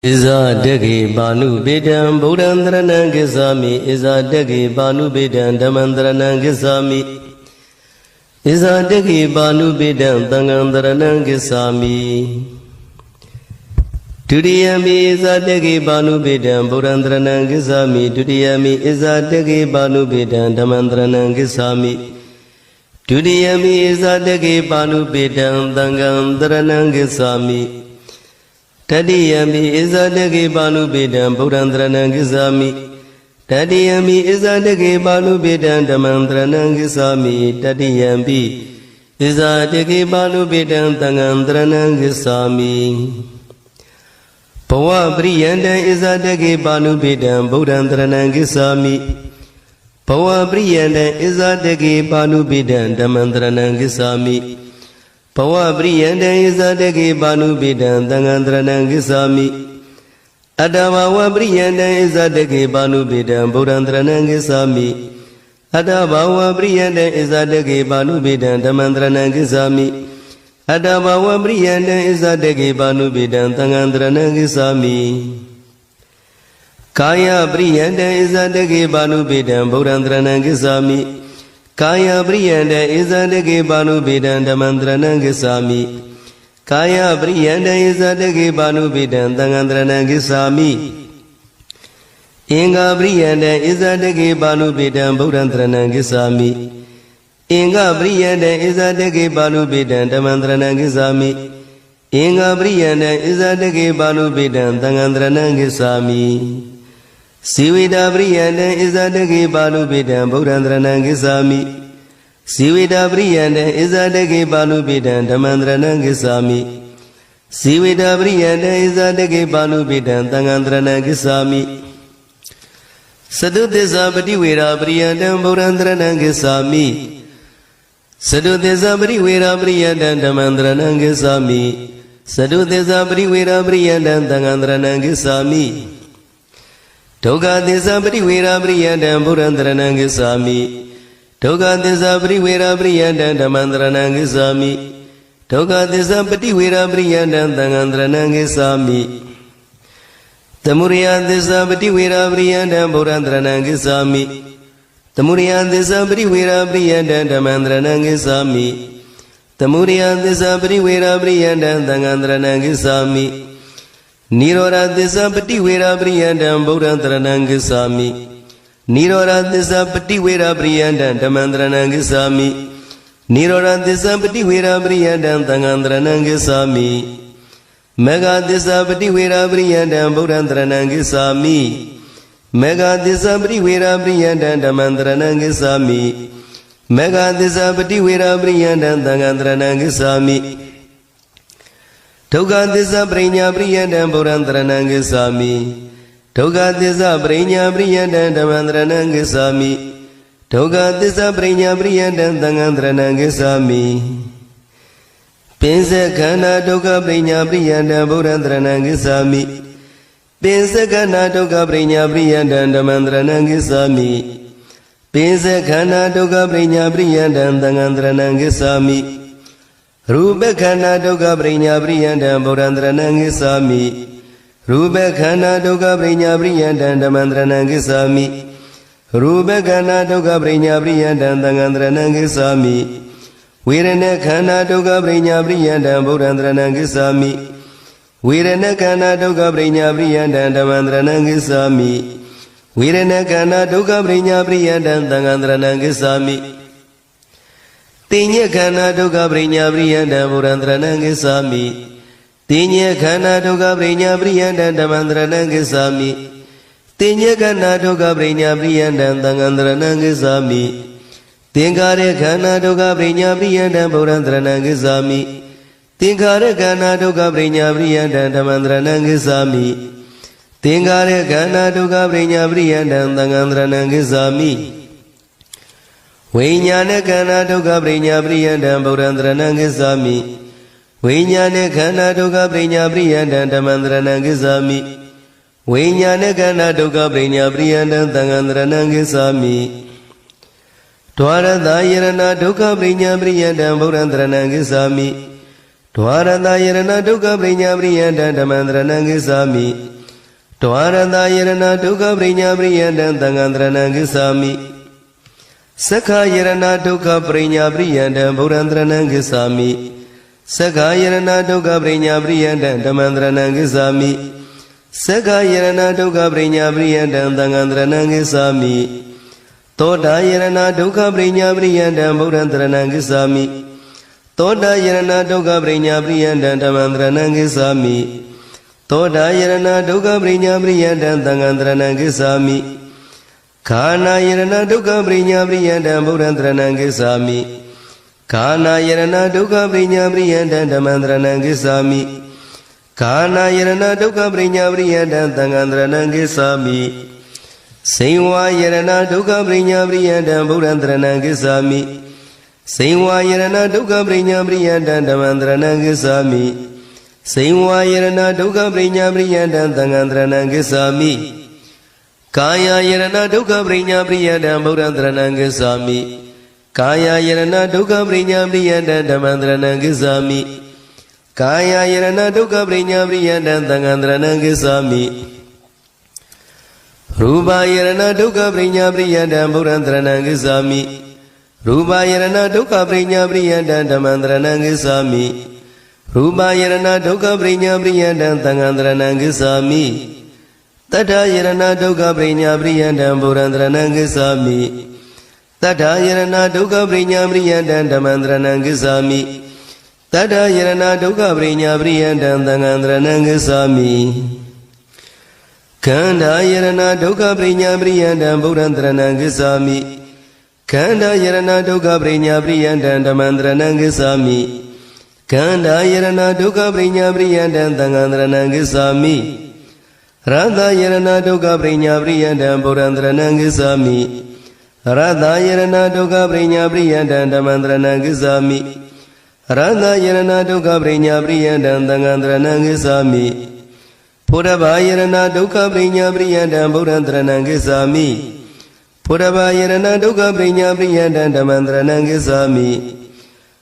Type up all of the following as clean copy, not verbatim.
Iza degi banu bedam bodandranang gisami Iza degi banu bedam damandranang gisami Iza degi banu bedam tangandranang gisami Dudiyami iza degi banu bedam bodandranang gisami Dudiyami iza degi banu bedam damandranang gisami Dudiyami iza degi banu bedam tangandranang gisami Tadiyami iza degi banu bedam bodandranang gisami Tadiyami iza degi banu bedam damandranang gisami Tadiyami iza degi banu bedam tangandranang gisami Pawa priyanda iza degi banu bedam bodandranang gisami Pawa priyanda iza degi banu bedam damandranang gisami Pawa priyanda iza degi banu bedam tangandranang gisami Adavawa priyanda iza degi banu bedam bodandranang gisami Adavawa priyanda iza degi banu bedam damandranang gisami Adavawa priyanda iza degi banu bedam tangandranang gisami Kaya priyanda iza degi banu bedam bodandranang gisami Kaya priyanda iza degi banu bedam damandranang gisami Kaya priyanda iza degi banu bedam tangandranang gisami Inga priyanda iza degi banu bedam bodandranang gisami Inga priyanda iza degi banu bedam damandranang gisami Inga priyanda iza degi banu bedam tangandranang gisami Siwida priyanda iza degi banu bedam bodandranang gisami Siwida priyanda iza degi banu bedam damandranang gisami Siwida priyanda iza degi banu bedam tangandranang gisami Sadudesa patiwera priyandam bodandranang gisami Sadudesa patiwera priyandam damandranang gisami Sadudesa patiwera priyandam tangandranang gisami Toga desa patiwera priyandam bodandranang gisami Toga desa patiwera priyandam damandranang gisami Toga desa patiwera priyandam tangandranang gisami Tamuriya desa patiwera priyandam bodandranang gisami Tamuriya desa patiwera priyandam damandranang gisami Tamuriya desa patiwera priyandam tangandranang gisami Nirora desa patiwera priyandam bodandranang gisami Nirora desa patiwera priyandam damandranang gisami Nirora desa patiwera priyandam tangandranang gisami Mega desa patiwera priyandam bodandranang gisami Mega desa patiwera priyandam damandranang gisami Mega desa patiwera priyandam tangandranang gisami Toga desa prinya priyandam bodandranang gisami Toga desa prinya priyandam damandranang gisami Toga desa prinya priyandam tangandranang gisami Pinsa khana toga prinya priyandam bodandranang gisami Pinsa khana toga prinya priyandam damandranang gisami Pinsa khana toga prinya priyandam tangandranang gisami Rupa khana toga prinya priyandam bodandranang gisami Rupa khana toga prinya priyandam damandranang gisami Rupa khana toga prinya priyandam tangandranang gisami Virana khana toga prinya priyandam bodandranang gisami Virana khana toga prinya priyandam damandranang gisami Virana khana toga prinya priyandam tangandranang gisami Tinya khana toga prinya priyandam bodandranang gisami Tinya khana toga prinya priyandam damandranang gisami Tinya khana toga prinya priyandam tangandranang gisami Tingkare khana toga prinya priyandam bodandranang gisami Tingkare khana toga prinya priyandam damandranang gisami Tingkare khana toga prinya priyandam tangandranang gisami Vinyana khana toga prinya priyandam bodandranang gisami Vinyana khana toga prinya priyandam damandranang gisami Vinyana khana toga prinya priyandam tangandranang gisami Dwarada yarana toga prinya priyandam bodandranang gisami Dwarata Yarana Duka Brinya Brianda Damandranang Gisami Dwarata Yarana Duka Brinya Brianda Tangandranang Gisami Saka Yarana Duka Brinya Brianda Burandranang Gisami Saka Yarana Duka Brinya Brianda Damandranang Gisami Saka Yarana Duka Brinya Brianda Tangandranang Gisami Toda Yarana Duka Brinya Brianda Burandranang Gisami Toda Yarana Duka Brinya Brianda Damandranang Gisami Toda Yarana Duka Brinya Brianda Tangandranang Gisami Kana Yarana Duka Brinya Brianda Burandranang Gisami Kana Yarana Duka Brinya Brianda Damandranang Gisami Kana Yarana Duka Brinya Brianda Tangandranang Gisami Sewa Yarana Duka Brinya Brianda Burandranang Gisami Sewa Yarana Duka Brinya Brianda Damandranang Gisami Sewa Yarana Duka Brinya Brianda Tangandranang Gisami Kaya Yarana Duka Brinya Brianda Burandranang Gisami Kaya Yarana Duka Brinya Brianda Damandranang Gisami Kaya Yarana Duka Brinya Brianda Tangandranang Gisami Rupa Yarana Duka Brinya Brianda Burandranang Gisami Rupa Yarana Duka Brinya Brianda Damandranang Gisami Rupa Yarana Duka Brinya Brianda Tangandranang Gisami Tata Yarana Duka Brinya Brianda Burandranang Gisami Tata Yarana Duka Brinya Brianda Damandranang Gisami Tata Yarana Duka Brinya Brianda Tangandranang Gisami Kanda Yarana Duka Brinya Brianda Burandranang Gisami Kanda Yarana Duka Brinya Brianda Damandranang Gisami Kanda Yarana Duka Brinya Brianda Tangandranang Gisami Radha Yarana Duka Brinya Brianda Burandranang Gisami Radha Yarana Duka Brinya Brianda Damandranang Gisami Radha Yarana Duka Brinya Brianda Tangandranang Gisami Purava Yarana Duka Brinya Brianda Burandranang Gisami Purava Yarana Duka Brinya Brianda Damandranang Gisami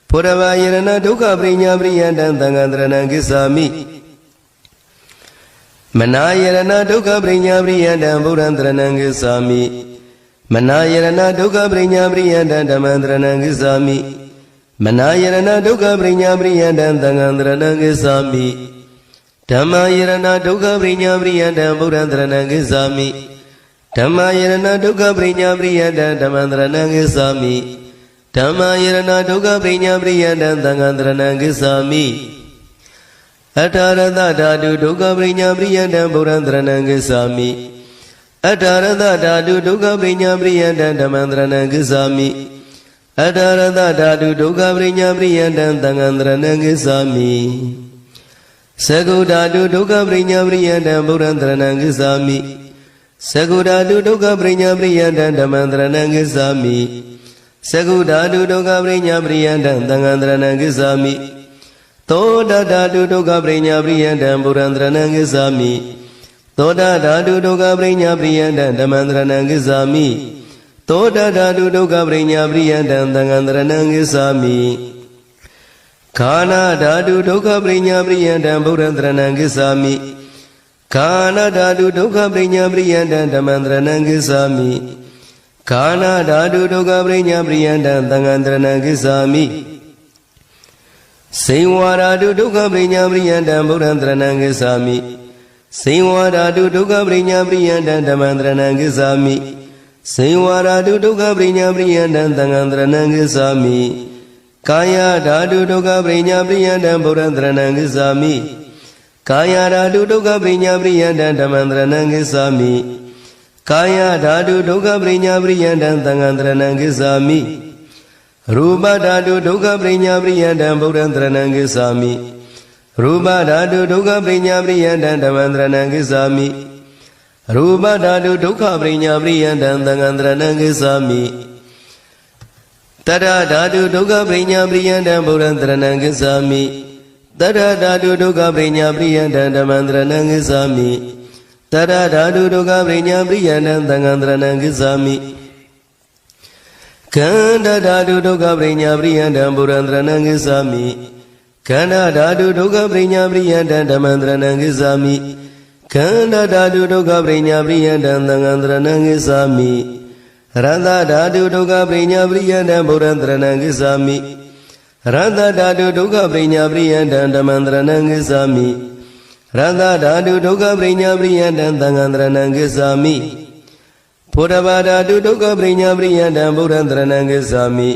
Purava Yarana Duka Brinya Brianda Tangandranang Gisami Manayarana Duka Brinya Brianda Burandranang Gisami Manayarana Duka Brinya Brianda Damandranang Gisami Manayarana Duka Brinya Brianda Tangandranang Gisami Dhammayarana Duka Brinya Brianda Burandranang Gisami Dhammayarana Duka Brinya Brianda Damandranang Gisami Dhammayarana Duka Brinya Brianda Tangandranang Gisami Atarada Dadu Duka Brinya Brianda Burandranang Gisami Atarada Dadu Duka Brinya Brianda Damandranang Gisami Atarada Dadu Duka Brinya Brianda Tangandranang Gisami Sagudadu Duka Brinya Brianda Burandranang Gisami Sagudadu Duka Brinya Brianda Damandranang Gisami Sagudadu Duka Brinya Brianda Tangandranang Gisami Toda Dadu Duka Brinya Brianda Burandranang Gisami Toda Dadu Duka Brinya Brianda Damandranang Gisami Toda Dadu Duka Brinya Brianda Tangandranang Gisami Kana Dadu Duka Brinya Brianda Burandranang Gisami Kana Dadu Duka Brinya Brianda Damandranang Gisami Kana Dadu Duka Brinya Brianda Tangandranang Gisami Sewa Dadu Duka Brinya Brianda Burandranang Gisami Sewa Dadu Duka Brinya Brianda Damandranang Gisami Sewa Dadu Duka Brinya Brianda Tangandranang Gisami Kaya Dadu Duka Brinya Brianda Burandranang Gisami Kaya Dadu Duka Brinya Brianda Damandranang Gisami Kaya Dadu Duka Brinya Brianda Tangandranang Gisami Rupa Dadu Duka Brinya Brianda Burandranang Gisami Rupa Dadu Duka Brinya Brianda Damandranang Gisami Rupa Dadu Duka Brinya Brianda Tangandranang Gisami Tada Dadu Duka Brinya Brianda Burandranang Gisami Tada Dadu Duka Brinya Brianda Damandranang Gisami Tada Dadu Duka Brinya Brianda Tangandranang Gisami Kanda Dadu Duka Brinya Brianda Burandranang Gisami ခန္ဓာဓာတုဒုက္ခပရိညာပရိယတံဓမ္မံတရဏံဂစ္ဆာမိခန္ဓာဓာတုဒုက္ခပရိညာပရိယတံသံဃံတရဏံဂစ္ဆာမိရတ္တဓာတုဒုက္ခပရိညာပရိယတံဗုဒ္ဓံတရဏံဂစ္ဆာမိရတ္တဓာတုဒုက္ခပရိညာပရိယတံဓမ္မံတရဏံဂစ္ဆာမိရတ္တဓာတုဒုက္ခပရိညာပရိယတံသံဃံတရဏံဂစ္ဆာမိဘုဒ္ဓဘာဓာတုဒုက္ခပရိညာပရိယတံဗုဒ္ဓံတရဏံဂစ္ဆာမိ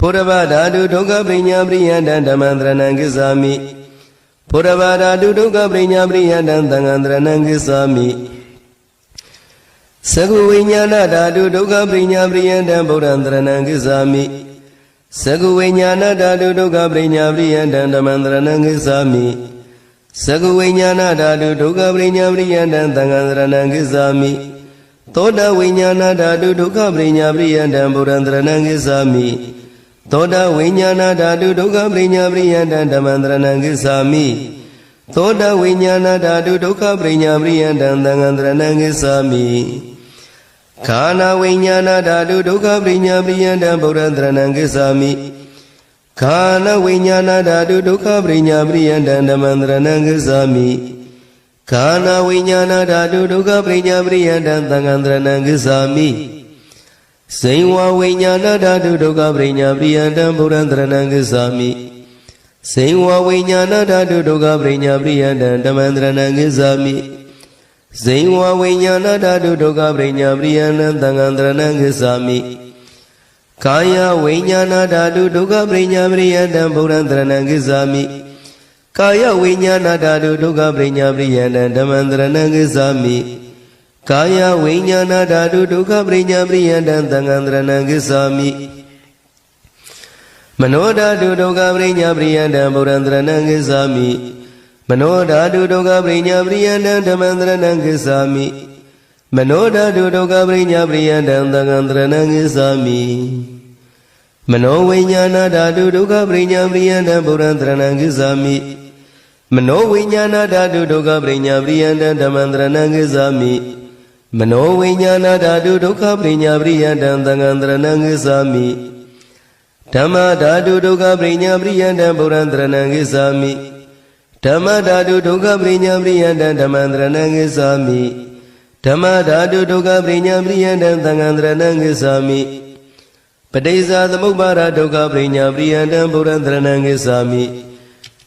ဘုဒ္ဓဘာဓာတုဒုက္ခပရိညာပရိယတံဓမ္မံတရဏံဂစ္ဆာမိဘုဒ္ဓဘာဓာတုဒုက္ခပရိညာပရိယတံသံဃံတရဏံဂစ္ဆာမိသကုဝိညာဏဓာတုဒုက္ခပရိညာပရိယတံဗုဒ္ဓံတရဏံဂစ္ဆာမိသကုဝိညာဏဓာတုဒုက္ခပရိညာပရိယတံဓမ္မံတရဏံဂစ္ဆာမိသကုဝိညာဏဓာတုဒုက္ခပရိညာပရိယတံသံဃံတရဏံဂစ္ဆာမိသောတဝိညာဏဓာတုဒုက္ခပရိညာပရိယတံဗုဒ္ဓံတရဏံဂစ္ဆာမိသောတဝိညာဏဓာတုဒုက္ခပရိညာပရိယတံဓမ္မံတရဏံဂစ္ဆာမိသောတဝိညာဏဓာတုဒုက္ခပရိညာပရိယတံသံဃံတရဏံဂစ္ဆာမိခန္ဓာဝိညာဏဓာတုဒုက္ခပရိညာပရိယတံဗုဒ္ဓံတရဏံဂစ္ဆာမိခန္ဓာဝိညာဏဓာတုဒုက္ခပရိညာပရိယတံဓမ္မံတရဏံဂစ္ဆာမိခန္ဓာဝိညာဏဓာတုဒုက္ခပရိညာပရိယတံသံဃံတရဏံဂစ္ဆာမိဇိဝဝိညာဏဓာတုဒုက္ခပရိညာပရိယတံဗုဒ္ဓံတရဏံဂစ္ဆာမိဇိဝဝိညာဏဓာတုဒုက္ခပရိညာပရိယတံဓမ္မံတရဏံဂစ္ဆာမိဇိဝဝိညာဏဓာတုဒုက္ခပရိညာပရိယတံသံဃံတရဏံဂစ္ဆာမိကာယဝိညာဏဓာတုဒုက္ခပရိညာပရိယတံဗုဒ္ဓံတရဏံဂစ္ဆာမိကာယဝိညာဏဓာတုဒုက္ခပရိညာပရိယတံဓမ္မံတရဏံဂစ္ဆာမိကာယဝိညာဏဓာတုဒုက္ခပရိညာပရိယတံသံဃံတရဏံဂစ္ဆာမိမနောဓာတုဒုက္ခပရိညာပရိယတံဗုဒ္ဓံတရဏံဂစ္ဆာမိမနောဓာတုဒုက္ခပရိညာပရိယတံဓမ္မံတရဏံဂစ္ဆာမိမနောဓာတုဒုက္ခပရိညာပရိယတံသံဃံတရဏံဂစ္ဆာမိမနောဝိညာဏဓာတုဒုက္ခပရိညာပရိယတံဗုဒ္ဓံတရဏံဂစ္ဆာမိမနောဝိညာဏဓာတုဒုက္ခပရိညာပရိယတံဓမ္မံတရဏံဂစ္ဆာမိမနောဝိညာဏဓာတုဒုက္ခပရိညာပရိယတံသံဃံတရဏံဂစ္ဆာမိဓမ္မဓာတုဒုက္ခပရိညာပရိယတံဗုဒ္ဓံတရဏံဂစ္ဆာမိဓမ္မဓာတုဒုက္ခပရိညာပရိယတံဓမ္မံတရဏံဂစ္ဆာမိဓမ္မဓာတုဒုက္ခပရိညာပရိယတံသံဃံတရဏံဂစ္ဆာမိပဋိစ္ဆာသမုပ္ပါဒဒုက္ခပရိညာပရိယတံဗုဒ္ဓံတရဏံဂစ္ဆာမိ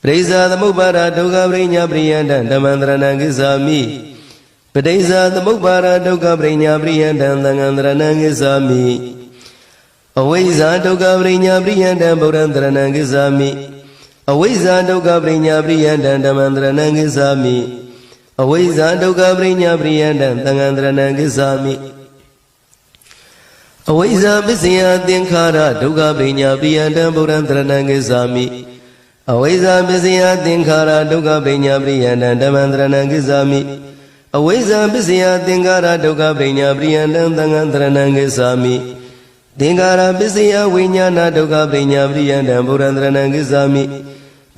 ပဋိစ္ဆာသမုပ္ပါဒဒုက္ခပရိညာပရိယတံဓမ္မံတရဏံဂစ္ဆာမိပဋိစ္ဆာသမုပ္ပါဒဒုက္ခပရိညာပရိယတံသံဃံတရဏံဂစ္ဆာမိအဝိဇ္ဇာဒုက္ခပရိညာပရိယတံဗုဒ္ဓံတရဏံဂစ္ဆာမိအဝိဇ္ဇာဒုက္ခပရိညာပရိယတံဓမ္မံတရဏံဂစ္ဆာမိအဝိဇ္ဇာဒုက္ခပရိညာပရိယတံသံဃံတရဏံဂစ္ဆာမိအဝိဇ္ဇာပစ္စယသင်္ခါရဒုက္ခပရိညာပရိယတံဗုဒ္ဓံတရဏံဂစ္ဆာမိအဝိဇ္ဇာပစ္စယသင်္ခါရဒုက္ခပရိညာပရိယတံဓမ္မံတရဏံဂစ္ဆာမိအဝိဇ္ဇာပစ္စယသင်္ခါရဒုက္ခပရိညာပရိယတံသံဃံတရဏံဂစ္ဆာမိသင်္ခါရပစ္စယဝိညာဏဒုက္ခပရိညာပရိယတံဗုဒ္ဓံတရဏံဂစ္ဆာမိ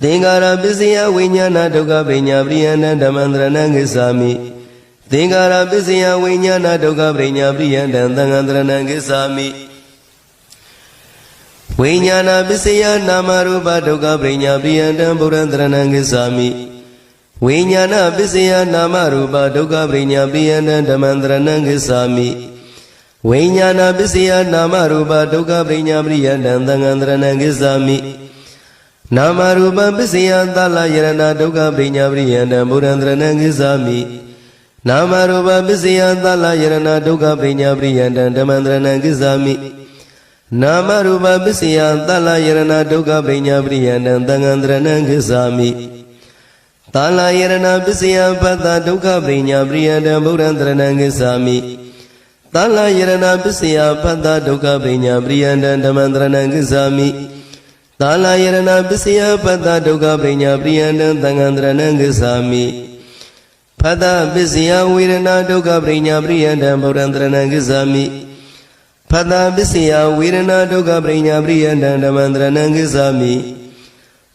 သင်္ခါရပစ္စယဝိညာဏဒုက္ခပရိညာပရိယတံဓမ္မံတရဏံဂစ္ဆာမိသင်္ခါရပစ္စယဝိညာဏဒုက္ခပရိညာပရိယတံသံဃံတရဏံဂစ္ဆာမိဝိညာဏပစ္စယနာမရူပဒုက္ခပရိညာပရိယတံဗုဒ္ဓံတရဏံဂစ္ဆာမိဝိညာဏပစ္စယနာမရူပဒုက္ခပရိညာပရိယတံဓမ္မံတရဏံဂစ္ဆာမိဝိညာဏပစ္စယနာမရူပဒုက္ခပရိညာပရိယတံသံဃံတရဏံဂစ္ဆာမိနာမရူပပစ္စယသလယရဏဒုက္ခပရိညာပရိယတံဗုဒ္ဓံတရဏံဂစ္ဆာမိနာမရူပပစ္စယသလယရဏဒုက္ခပရိညာပရိယတံဓမ္မံတရဏံဂစ္ဆာမိနာမရူပပစ္စယသလယရဏဒုက္ခပရိညာပရိယတံသံဃံတရဏံဂစ္ဆာမိသလယရဏပစ္စယပတ္တဒုက္ခပရိညာပရိယတံဗုဒ္ဓံတရဏံဂစ္ဆာမိသလယရဏပစ္စယပတ္တဒုက္ခပရိညာပရိယတံဓမ္မံတရဏံဂစ္ဆာမိသလယရဏပစ္စယပတ္တဒုက္ခပရိညာပရိယတံသံဃံတရဏံဂစ္ဆာမိဖတ္တပစ္စယဝေဒနာဒုက္ခပရိညာပရိယတံဗုဒ္ဓံတရဏံဂစ္ဆာမိဖတ္တပစ္စယဝေဒနာဒုက္ခပရိညာပရိယတံဓမ္မံတရဏံဂစ္ဆာမိ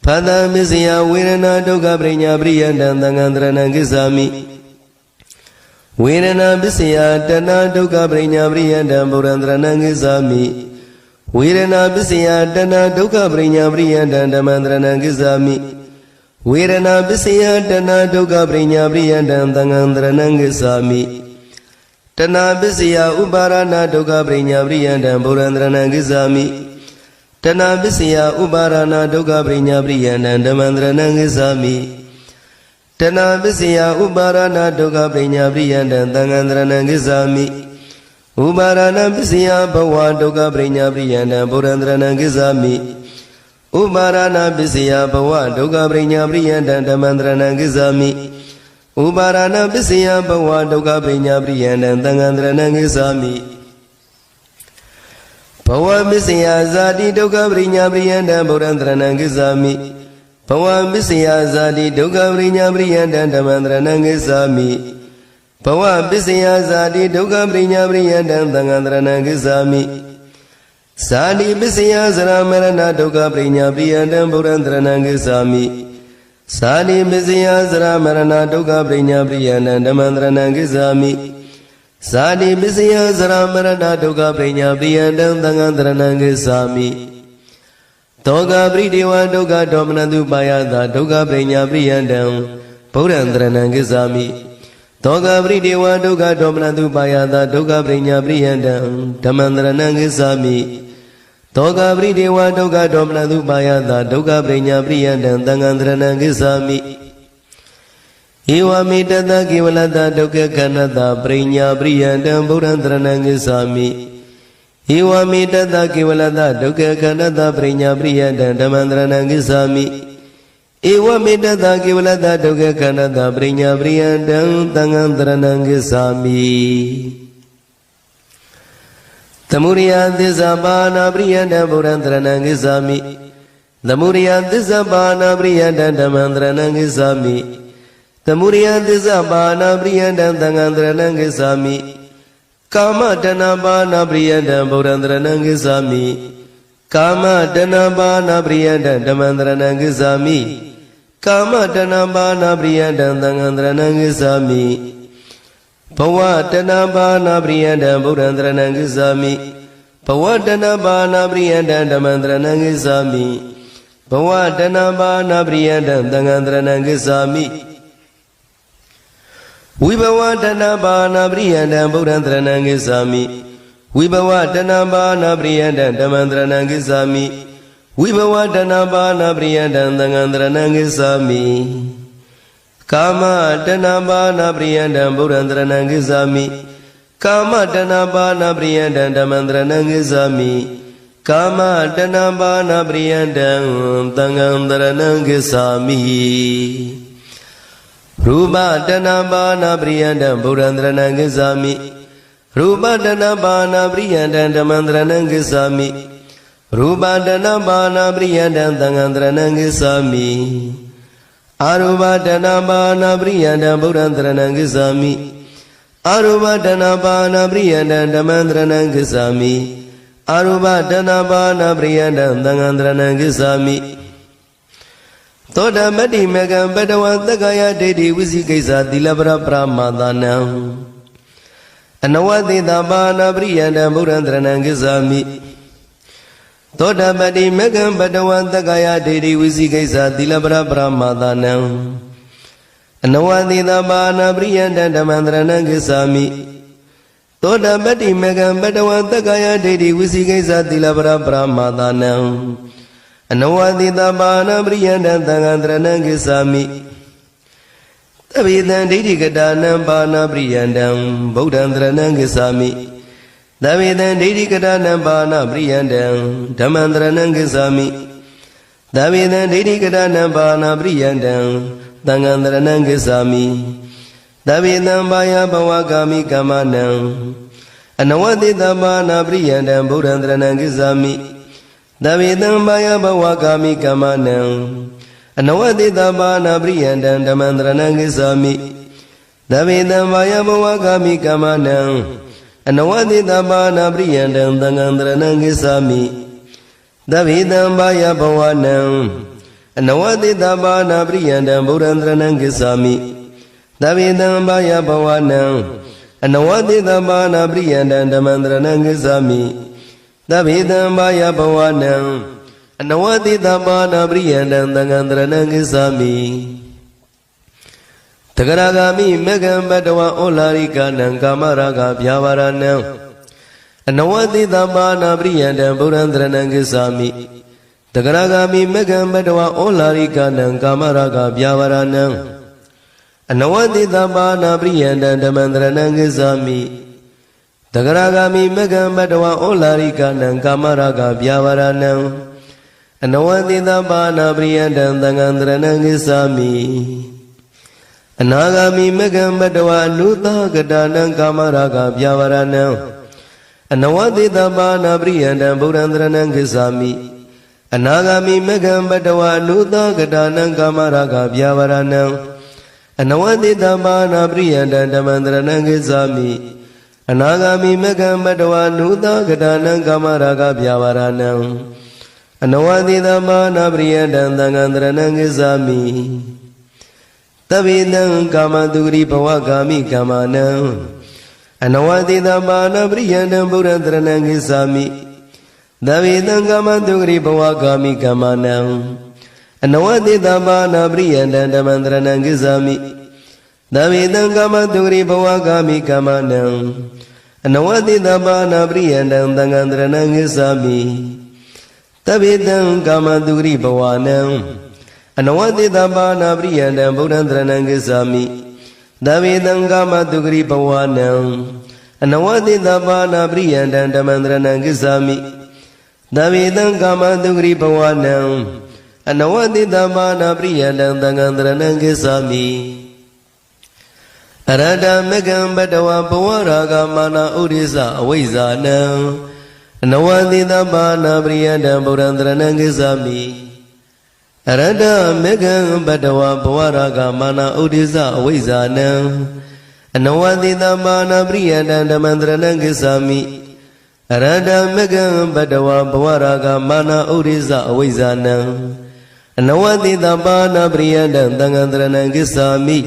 ဖတ္တပစ္စယဝေဒနာဒုက္ခပရိညာပရိယတံသံဃံတရဏံဂစ္ဆာမိဝေဒနာပစ္စယတဏှာဒုက္ခပရိညာပရိယတံဗုဒ္ဓံတရဏံဂစ္ဆာမိ ဝေဒနာပစ္စယတဏဒုက္ခပရိညာပရိယတံဓမ္မန္တရဏံကိစ္ဆာမိဝေဒနာပစ္စယတဏဒုက္ခပရိညာပရိယတံသံဃံတရဏံကိစ္ဆာမိတဏပစ္စယဥပါရဏဒုက္ခပရိညာပရိယတံဗုဒ္ဓံတရဏံကိစ္ဆာမိတဏပစ္စယဥပါရဏဒုက္ခပရိညာပရိယတံဓမ္မန္တရဏံကိစ္ဆာမိတဏပစ္စယဥပါရဏဒုက္ခပရိညာပရိယတံသံဃံတရဏံကိစ္ဆာမိဥပါရဏပစ္စယဘဝဒုက္ခပရိညာပရိယတံဗုဒ္ဓံတရဏံကိစ္ဆာမိဥပါရဏပစ္စယဘဝဒုက္ခပရိညာပရိယတံဓမ္မန္တရဏံကိစ္ဆာမိဥပါရဏပစ္စယဘဝဒုက္ခပရိညာပရိယတံသံဃံတရဏံကိစ္ဆာမိဘဝပစ္စယဇာတိဒုက္ခပရိညာပရိယတံဗုဒ္ဓံတရဏံကိစ္ဆာမိဘဝပစ္စယဇာတိဒုက္ခပရိညာပရိယတံဓမ္မန္တရဏံကိစ္ဆာမိဘဝပစ္စယဇာတိဒုက္ခပရိညာပရိယတံသံဃံတရဏံကိစ္ဆာမိဇာတိပစ္စယဇရာမရဏဒုက္ခပရိညာပရိယတံဗုဒ္ဓံတရဏံကိစ္ဆာမိဇာတိပစ္စယဇရာမရဏဒုက္ခပရိညာပရိယတံဓမ္မန္တရဏံကိစ္ဆာမိဇာတိပစ္စယဇရာမရဏဒုက္ခပရိညာပရိယတံသံဃံတရဏံကိစ္ဆာမိသောကပရိဒေဝဒုက္ခဒေါမနတုပါယတာဒုက္ခပရိညာပရိယတံဗုဒ္ဓံတရဏံကိစ္ဆာမိသောကပရိဒေဝဒုက္ခဒေါမနတုပါယတာဒုက္ခပရိညာပရိယတံဓမ္မန္တရဏံကိစ္ဆာမိသောကပရိဒေဝဒုက္ခဒေါမနတုပါယတာဒုက္ခပရိညာပရိယတံသံဃံတရဏံကိစ္ဆာမိဧဝမေတတကေဝလတဒုက္ခခန္ဓတပရိညာပရိယတံဗုဒ္ဓံတရဏံကိစ္ဆာမိဧဝမေတတကေဝလတဒုက္ခခန္ဓတပရိညာပရိယတံဓမ္မန္တရဏံကိစ္ဆာမိဧဝမေတတကေဝလတဒုက္ခခန္ဓတပရိညာပရိယတံသံဃံတရဏံကိစ္ဆာမိသမုဒယသစ္စာပါဏပရိယတံဗုဒ္ဓံတရဏံကိစ္ဆာမိသမုဒယသစ္စာပါဏပရိယတံဓမ္မံတရဏံကိစ္ဆာမိသမုဒယသစ္စာပါဏပရိယတံသံဃံတရဏံကိစ္ဆာမိကာမတဏပါဏပရိယတံဗုဒ္ဓံတရဏံကိစ္ဆာမိကာမတဏပါဏပရိယတံဓမ္မံတရဏံကိစ္ဆာမိကာမတဏပါဏပရိယတံသံဃံတရဏံကိစ္ဆာမိဘဝတဏပါဏပရိယတံဗုဒ္ဓံတရဏံကိစ္ဆာမိဘဝတဏပါဏပရိယတံဓမ္မံတရဏံကိစ္ဆာမိဘဝတဏပါဏပရိယတံသံဃံတရဏံကိစ္ဆာမိဝိဘဝတဏပါဏပရိယတံဗုဒ္ဓံတရဏံကိစ္ဆာမိဝိဘဝတဏပါဏပရိယတံဓမ္မံတရဏံကိစ္ဆာမိဝိဘဝတဏပါဏပရိယတံသံဃံတရဏံကိစ္ဆာမိကာမတဏပါဏပရိယတံဗုဒ္ဓံတရဏံကိစ္ဆာမိကာမတဏပါဏပရိယတံဓမ္မံတရဏံကိစ္ဆာမိကာမတဏပါဏပရိယတံသံဃံတရဏံကိစ္ဆာမိရူပတဏပါဏပရိယတံဗုဒ္ဓံတရဏံကိစ္ဆာမိရူပတဏပါဏပရိယတံဓမ္မံတရဏံကိစ္ဆာမိရူပတဏပါဏပရိယတံသံဃံတရဏံကိစ္ဆာမိအာရူပတဏပါဏပရိယတံဗုဒ္ဓံတရဏံကိစ္ဆာမိအာရူပတဏပါဏပရိယတံဓမ္မံတရဏံကိစ္ဆာမိအာရူပတဏပါဏပရိယတံသံဃံတရဏံကိစ္ဆာမိသောတမတ္တိမေကံပတဝသက္ကာယဒိဋ္ဌိဝိသိကိစ္စသီလပရပရမာသနံအနဝတိတပါဏပရိယတံဗုဒ္ဓံတရဏံကိစ္ဆာမိသောတပတ္တိမေကံပတဝသက္ကာယဒိဋ္ဌိဝိသိကိစ္စသီလပရပရမာသနံအနဝတိတပါဏပရိယတံဓမ္မံတရဏံကိစ္ဆာမိသောတပတ္တိမေကံပတဝသက္ကာယဒိဋ္ဌိဝိသိကိစ္စသီလပရပရမာသနံအနဝတိတပါဏပရိယတံသံဃံတရဏံကိစ္ဆာမိသဗ္ဗေတံဒိဋ္ဌိကတာနံပါဏပရိယတံဗုဒ္ဓံတရဏံကိစ္ဆာမိသဗ္ဗေတံဒိဋ္ဌိကတာနံပါဏပရိယတံဓမ္မံတရဏံကိစ္ဆာမိသဗ္ဗေတံဒိဋ္ဌိကတာနံပါဏပရိယတံသံဃံတရဏံကိစ္ဆာမိသဗ္ဗေတံဘာယဘဝကာမိကမ္မနံအနဝတိတပါဏပရိယတံဗုဒ္ဓံတရဏံကိစ္ဆာမိသဗ္ဗေတံဘာယဘဝကာမိကမ္မနံအနဝတိတပါဏပရိယတံဓမ္မံတရဏံကိစ္ဆာမိသဗ္ဗေတံဘာယဘဝကာမိကမ္မနံအနဝတိတပါဏပရိယတံသံဃံတရဏံကိစ္ဆာမိသဗ္ဗေတံဘာယဘဝနံအနဝတိတပါဏပရိယတံဗုဒ္ဓံတရဏံကိစ္ဆာမိသဗ္ဗေတံဘာယဘဝနံအနဝတိတပါဏပရိယတံဓမ္မံတရဏံကိစ္ဆာမိ သဗ္ဗေတံဘာယဘဝနံအနဝတိတပါဏပရိယန္တံသံဃံတရဏံဂစ္ဆာမိတဂရဂာမိမေဃံဘတဝဩလာရိကနံကာမရာဂဗျာပါရဏံအနဝတိတပါဏပရိယန္တံဗုဒ္ဓံတရဏံဂစ္ဆာမိတဂရဂာမိမေဃံဘတဝဩလာရိကနံကာမရာဂဗျာပါရဏံအနဝတိတပါဏပရိယန္တံဓမ္မံတရဏံဂစ္ဆာမိတဂရဂာမိမေဃံဘတဝဩလာရိကနံကာမရာဂဗျာပါရဏံအနဝတိတပါဏပရိယန္တံသံဃံတရဏံဂစ္ဆာမိအနာဂာမိမေဃံဘတဝအနုသကတနံကာမရာဂဗျာပါရဏံအနဝတိတပါဏပရိယန္တံဗုဒ္ဓံတရဏံဂစ္ဆာမိအနာဂာမိမေဃံဘတဝအနုသကတနံကာမရာဂဗျာပါရဏံအနဝတိတပါဏပရိယန္တံဓမ္မံတရဏံဂစ္ဆာမိအနာဂာမိမေဃံဘတဝအနုသကတနံကာမရာဂဗျာပါရဏံအနဝတိတပါဏပရိယန္တံသံဃံတရဏံဂစ္ဆာမိသဗ္ဗေတံကာမတုဂရိဘဝကာမိကာမနံအနဝတိတပါဏပရိယန္တံဗုဒ္ဓံတရဏံဂစ္ဆာမိသဗ္ဗေတံကာမတုဂရိဘဝကာမိကာမနံအနဝတိတပါဏပရိယန္တံဓမ္မံတရဏံဂစ္ဆာမိသဗ္ဗေတံကာမတုဂရိဘဝကာမိကာမနံအနဝတိတပါဏပရိယန္တံသံဃံတရဏံဂစ္ဆာမိသဗ္ဗေတံကာမတုဂရိဘဝနံအနဝတိတပါဏပရိယန္တံဗုဒ္ဓံတရဏံဂစ္ဆာမိသဗ္ဗေတံကာမတုဂရိဘဝနံအနဝတိတပါဏပရိယန္တံဓမ္မံတရဏံဂစ္ဆာမိသဗ္ဗေတံကာမတုဂရိဘဝနံအနဝတိတပါဏပရိယန္တံသံဃံတရဏံဂစ္ဆာမိအရဟတမေဃံဘတဝဘဝရာဂမာနဥဒိစ္စအဝိဇ္ဇာနံအနဝတိတပါဏပရိယန္တံဗုဒ္ဓံတရဏံဂစ္ဆာမိအရဟတမေဃံဘတဝဘဝရာဂမာနဥဒိစ္စအဝိဇ္ဇာနံအနဝတိတပါဏပရိယန္တံဓမ္မံတရဏံဂစ္ဆာမိအရဟတမေဃံဘတဝဘဝရာဂမာနဥဒိစ္စအဝိဇ္ဇာနံအနဝတိတပါဏပရိယန္တံသံဃံတရဏံဂစ္ဆာမိ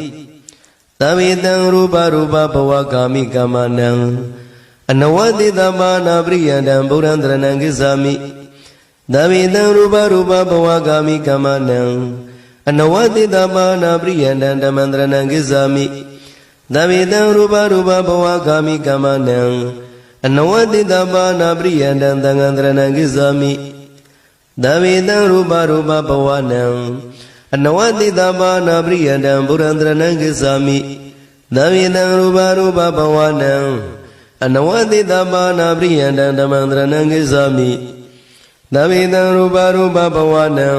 သဗ္ဗေတံရူပရူပဘဝကာမိကာမနံအနဝတိတပါဏပရိယန္တံဗုဒ္ဓံတရဏံဂစ္ဆာမိသဗ္ဗေတံရူပရူပဘဝကာမိကာမနံအနဝတိတပါဏပရိယန္တံဓမ္မံတရဏံဂစ္ဆာမိသဗ္ဗေတံရူပရူပဘဝကာမိကာမနံအနဝတိတပါဏပရိယန္တံသံဃံတရဏံဂစ္ဆာမိသဗ္ဗေတံရူပရူပဘဝနံအနဝတိတပါဏပရိယန္တံဗုဒ္ဓံတရဏံဂစ္ဆာမိသဗ္ဗေတံရူပရူပဘဝနံအနဝတိတပါဏပရိယန္တံဓမ္မံတရဏံဂစ္ဆာမိသဗ္ဗေတံရူပရူပဘဝနံ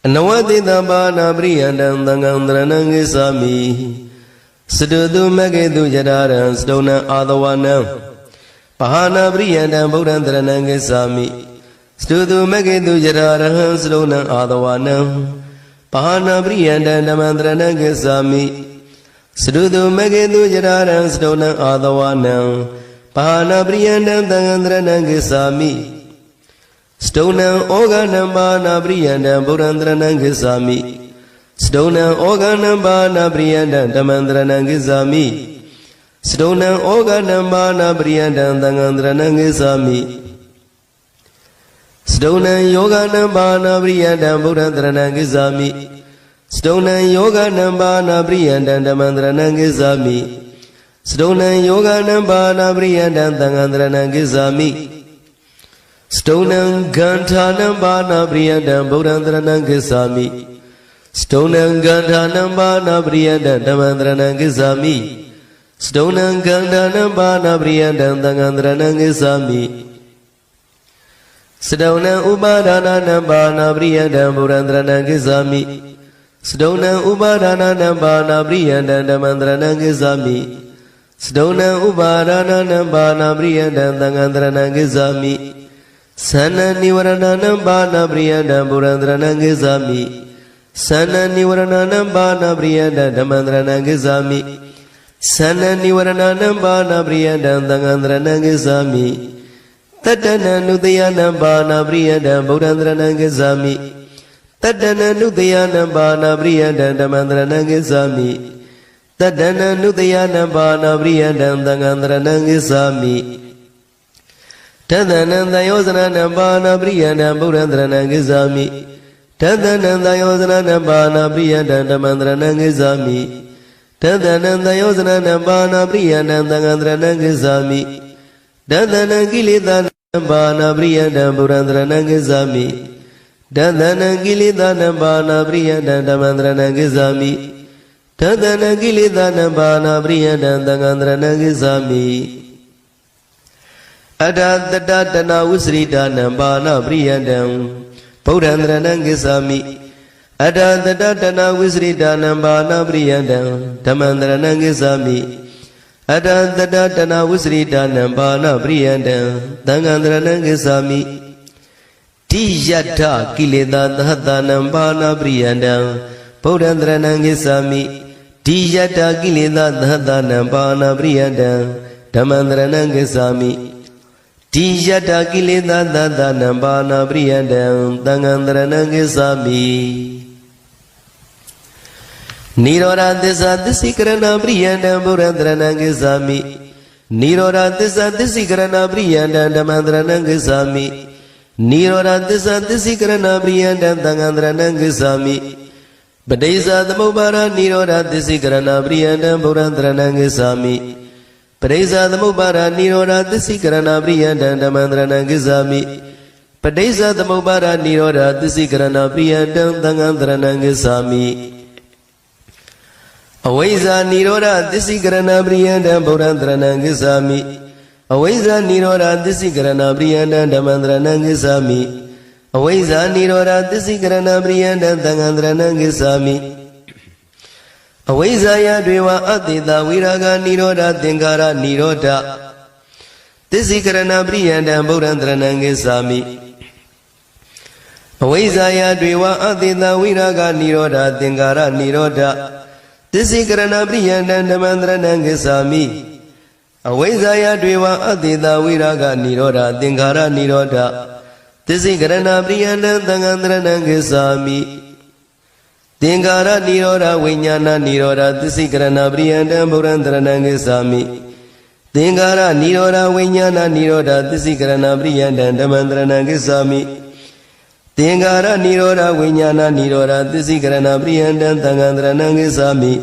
အနဝတိတပါဏပရိယန္တံသံဃံတရဏံဂစ္ဆာမိစတုတုမဂ္ဂေတုယထာရံစတုဏံအာသဝနံပဟာနာပရိယန္တံဗုဒ္ဓံတရဏံဂစ္ဆာမိစတုတုမဂ္ဂေတုယထာရဟံစတုဏံအာသဝနံပဟာနာပရိယန္တံဓမ္မံတရဏံဂစ္ဆာမိစတုတုမဂ္ဂေတုယထာရံစတုဏံအာသဝနံပဟာနာပရိယန္တံသံဃံတရဏံဂစ္ဆာမိစတုဏံဩဃနံပါဏပရိယန္တံဗုဒ္ဓံတရဏံဂစ္ဆာမိစတုဏံဩဃနံပါဏပရိယန္တံဓမ္မံတရဏံဂစ္ဆာမိစတုဏံဩဃနံပါဏပရိယန္တံသံဃံတရဏံဂစ္ဆာမိစတုဏံယောဂနံပါဏပရိယန္တံဗုဒ္ဓံတရဏံဂစ္ဆာမိစတုဏံယောဂနံပါဏပရိယန္တံဓမ္မံတရဏံဂစ္ဆာမိစတုဏံယောဂနံပါဏပရိယန္တံသံဃံတရဏံဂစ္ဆာမိစတုဏံဂန္ဓာနံပါဏပရိယန္တံဗုဒ္ဓံတရဏံဂစ္ဆာမိစတုဏံဂန္ဓာနံပါဏပရိယန္တံဓမ္မံတရဏံဂစ္ဆာမိစတုဏံဂန္ဓာနံပါဏပရိယန္တံသံဃံတရဏံဂစ္ဆာမိစတုဏံဥပါဒာနနံပါဏပရိယန္တံဗုဒ္ဓံတရဏံဂစ္ဆာမိစတုဏံဥပါဒာနနံပါဏပရိယန္တံဓမ္မံတရဏံဂစ္ဆာမိစတုဏံဥပါဒာနနံပါဏပရိယန္တံသံဃံတရဏံဂစ္ဆာမိသန္နနိဝရဏနံပါဏပရိယန္တံဗုဒ္ဓံတရဏံဂစ္ဆာမိသန္နနိဝရဏနံပါဏပရိယန္တံဓမ္မံတရဏံဂစ္ဆာမိသန္နနိဝရဏနံပါဏပရိယန္တံသံဃံတရဏံဂစ္ဆာမိတတ္တနံနုတယနံပါဏပရိယန္တံဗုဒ္ဓံတရဏံဂစ္ဆာမိတတ္တနံနုတယနံပါဏပရိယန္တံဓမ္မံတရဏံဂစ္ဆာမိတတ္တနံနုတယနံပါဏပရိယန္တံသံဃံတရဏံဂစ္ဆာမိ Tadananda Yosana Bana Priyana Purandrana Gizami Tadananda Yosana Bana Priyana Mandrana Gizami Tadananda Yosana Bana Priyana Dangandrana Gizami Dadana Gilidana Bana Priyana Purandrana Gizami Dadana Gilidana Bana Priyana Mandrana Gizami Dadana Gilidana Bana Priyana Dangandrana Gizami Adadadana Usridana Bana Priyandam Purandranam Gizami Adadadana Usridana Bana Priyandam Tamandranam Gizami Adadadana Usridana Bana Priyandam Tangandranam Gizami Tijata Kileda Dhatanam Bana Priyandam Purandranam Gizami Tijata Kileda Dhatanam Bana Priyandam Tamandranam Gizami Tijata Kileda Dhatanam Bana Priyandam Tangandranam Gizami Nirora Disa Disikrana Priyandam Purandranam Gizami Nirora Disa Disikrana Priyandam Tamandranam Gizami Nirora Disa Disikrana Priyandam Tangandranam Gizami Padesa Dhamubara Nirora Disikrana Priyandam Purandranam Gizami Padesa Dhamubara Nirora Disikrana Priyandam Tamandranam Gizami Padesa Dhamubara Nirora Disikrana Priyandam Tangandranam Gizami Awaiza Nirora Disikrana Priyandam Purandranam Gizami Awaiza Nirora Disikrana Priyandam Tamandranam Gizami Awaiza Nirora Disikrana Priyandam Tangandranam Gizami Awaiza Yadviva Adida Viraga Niroda Dingara Niroda Disikrana Priyandam Purandranam Gizami Awaiza Yadviva Adida Viraga Niroda Dingara Niroda Disikrana Priyandam Tamandranam Gizami Awaiza Yadviva Adida Viraga Niroda Dingara Niroda Disikrana Priyandam Tangandranam Gizami Dingara Niroda Vinyana Niroda Disikrana Priyandam Purandranam Gizami Dingara Niroda Vinyana Niroda Disikrana Priyandam Tamandranam Gizami Dingara Niroda Vinyana Niroda Disikrana Priyandam Tangandranam Gizami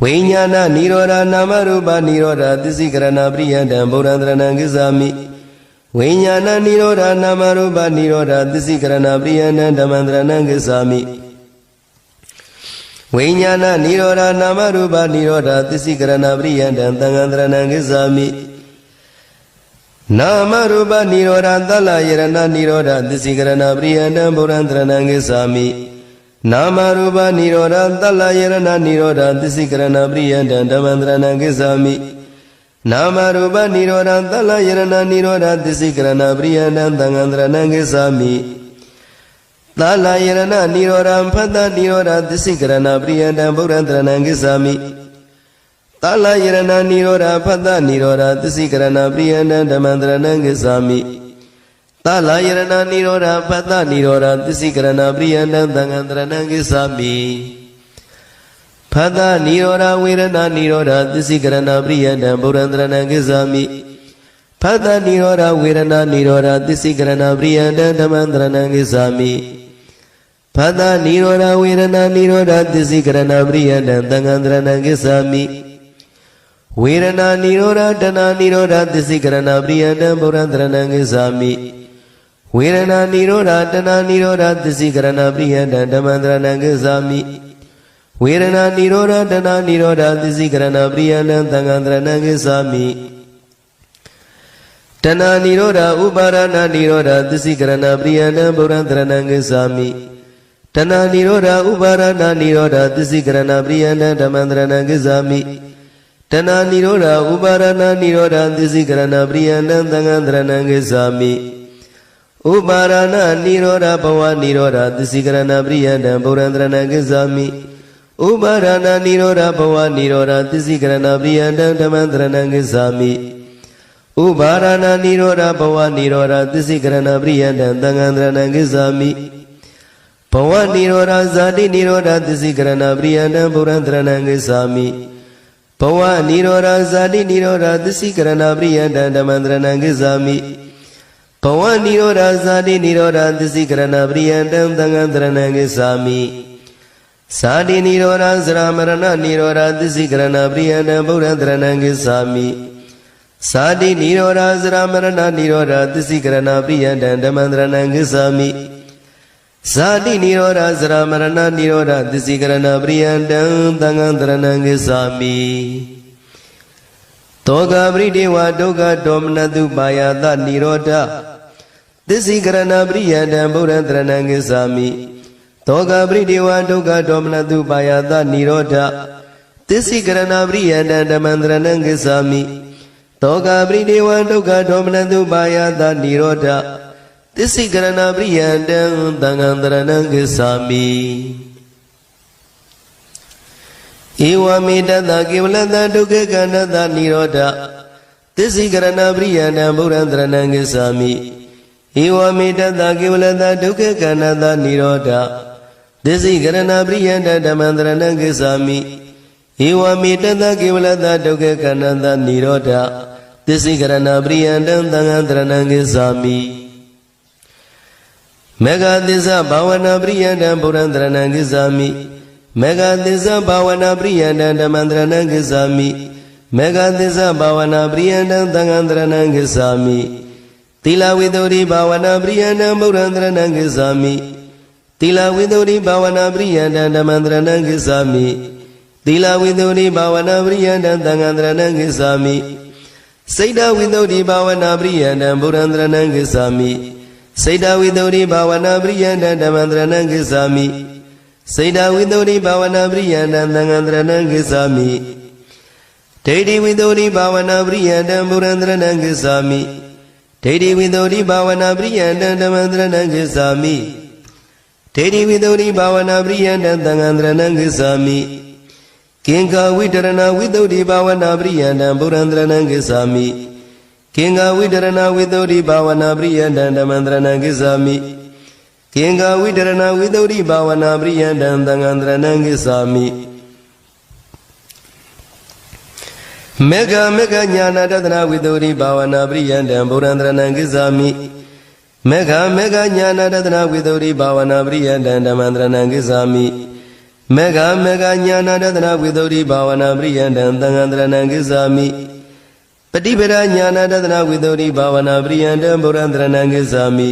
Vinyana Niroda Namarupa Niroda Disikrana Priyandam Purandranam Gizami Vinyana Niroda Namarupa Niroda Disikrana Priyandam Tamandranam Gizami Vinyana Niroda Namarupa Niroda Disikrana Priyandam Tangandranam Gizami Namarupa Niroda Dalayarana Niroda Disikrana Priyandam Purandranam Gizami Namarupa Niroda Dalayarana Niroda Disikrana Priyandam Tamandranam Gizami Namarupa Niroda Dalayarana Niroda Disikrana Priyandam Tangandranam Gizami Dalayarana Niroda Pada Niroda Disikrana Priyandam Purandranam Gizami Dalayarana Niroda Pada Niroda Disikrana Priyandam Tamandranam Gizami Dalayarana Niroda Pada Niroda Disikrana Priyandam Tangandranam Gizami Pada Niroda Virana Niroda Disikrana Priyandam Purandranam Gizami Pada Niroda Virana Niroda Disikrana Priyandam Tamandranam Gizami Pada Niroda Virana Niroda Disikrana Priyandam Tangandranam Gizami Virana Niroda Dana Niroda Disikrana Priyandam Purandranam Gizami Virana Niroda Dana Niroda Disikrana Priyandam Tamandranam Gizami Virana Niroda Dana Niroda Disikrana Priyandam Tangandranam Gizami Dana Niroda Uparana Niroda Disikrana Priyandam Purandranam Gizami Dana Niroda Uparana Niroda Disikrana Priyandam Tamandranam Gizami Dana Niroda Uparana Niroda Disikrana Priyandam Tangandranam Gizami Uparana Niroda Bhava Niroda Disikrana Priyandam Purandranam Gizami Uparana Niroda Bhava Niroda Disikrana Priyandam Tamandranam Gizami Uparana Niroda Bhava Niroda Disikrana Priyandam Tangandranam Gizami Bhava Niroda Zati Niroda Disikrana Priyandam Purandranam Gizami Bawa nirora zadi nirora disikarana priyanda damandranang gizami Bawa nirora zadi nirora disikarana priyanda damandranang gizami Sadi nirora zramarana nirora disikarana priyanda buradranang gizami Sadi nirora zramarana nirora disikarana priyanda damandranang gizami Sadi nirora zramarana nirora disikarana priyanda damandranang gizami Toga bridewa doga domnadu bayada niroda Disikarana priyanda buradranang gizami Toga bridewa doga domnadu bayada niroda Disikarana priyanda damandranang gizami Toga bridewa doga domnadu bayada niroda Disikarana priyanda damandranang gizami Ewa medada kivalada dukkha kanada niroda Disikarana priyanda buradranang gizami Ewa medada kivalada dukkha kanada niroda Disikarana priyanda damandranang gizami Ewa medada kivalada dukkha kanada niroda Disikarana priyanda damandranang gizami Megadisa bhavana priyanda buradranang gizami Megadisa bhavana priyanda damandranang gizami Megadisa bhavana priyanda damandranang gizami Tila viduri bhavana priyanda buradranang gizami Tila viduri bhavana priyanda damandranang gizami Tila viduri bhavana priyanda damandranang gizami Saida viduri bhavana priyanda buradranang gizami Saida viduri bhavana priyanda damandranang gizami Saida viduri bhavana priyanda damandranang gizami Deidi viduri bhavana priyanda buradranang gizami Deidi viduri bhavana priyanda damandranang gizami Deidi viduri bhavana priyanda damandranang gizami Kinga vidarana viduri bhavana priyanda buradranang gizami Kinga vidarana viduri bhavana priyanda damandranang gizami Kinga vidarana viduri bhavana priyanda damandranang gizami Mega mega jnana radana viduri bhavana priyanda buradranang gizami Mega mega jnana radana viduri bhavana priyanda damandranang gizami Mega mega jnana radana viduri bhavana priyanda damandranang gizami Patibara jnana radana viduri bhavana priyanda buradranang gizami